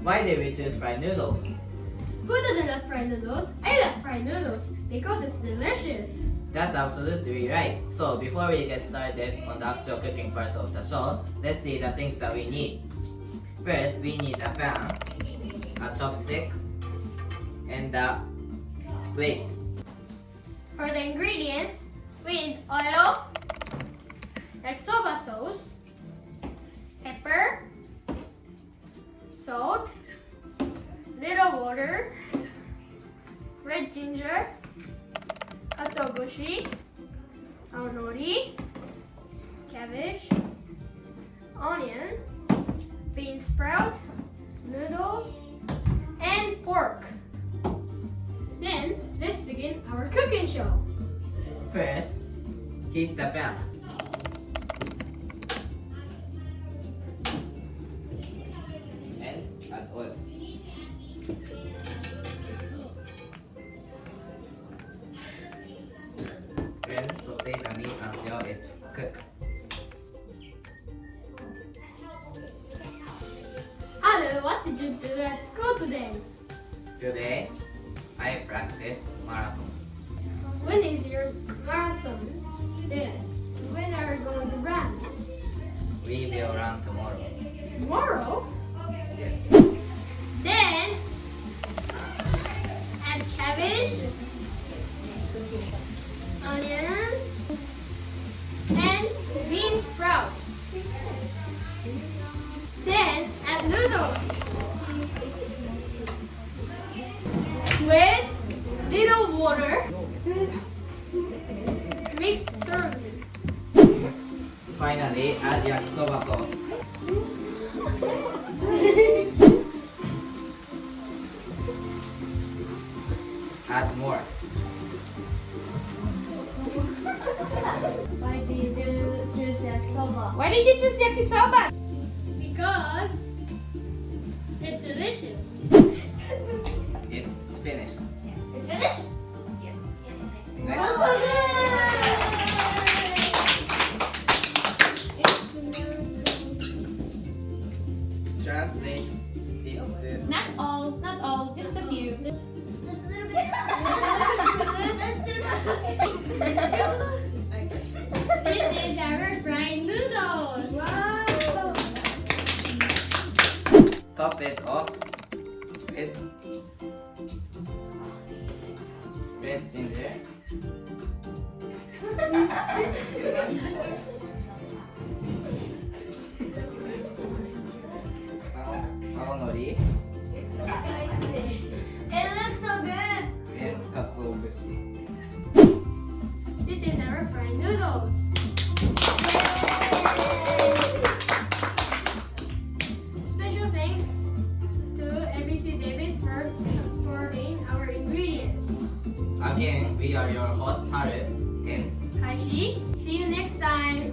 Why did we choose fried noodles? Who doesn't love fried noodles? I love fried noodles because it's delicious. That's absolutely right. So before we get started on the actual cooking part of the show, let's see the things that we need. First, we need a pan, a chopstick, and a plate. For the ingredients, we need oil, soba sauce, pepper, salt, little water, red ginger, katsuobushi, aonori, cabbage, onion, bean sprout, noodles, and pork. Then, let's begin our cooking show. First, heat the pan. And add oil. Then saute the meat until it's cooked. Haru, what did you do at school today? Today, I practiced marathon. When is your marathon? Then, when are you going to run? We will run tomorrow. Tomorrow? Yes. Then, add cabbage, onions, and bean sprout. Then, add noodles with little water. Mix thoroughly. Finally, add yakisoba sauce. Add more. Why did you choose yakisoba? Why did you choose yakisoba? Because it's delicious. It's finished. It's finished? Next. Smells so good! Translate into Not all, just a few. Just a little bit. That's too much. This is our fried noodles. Wow! top it off with red ginger. Aonori It looks so good. and katsuobushi. This is our fried noodles. Special thanks to ABCDAVID'S for supporting our ingredients. Again, we are your host Haru and Kaishi, see you next time.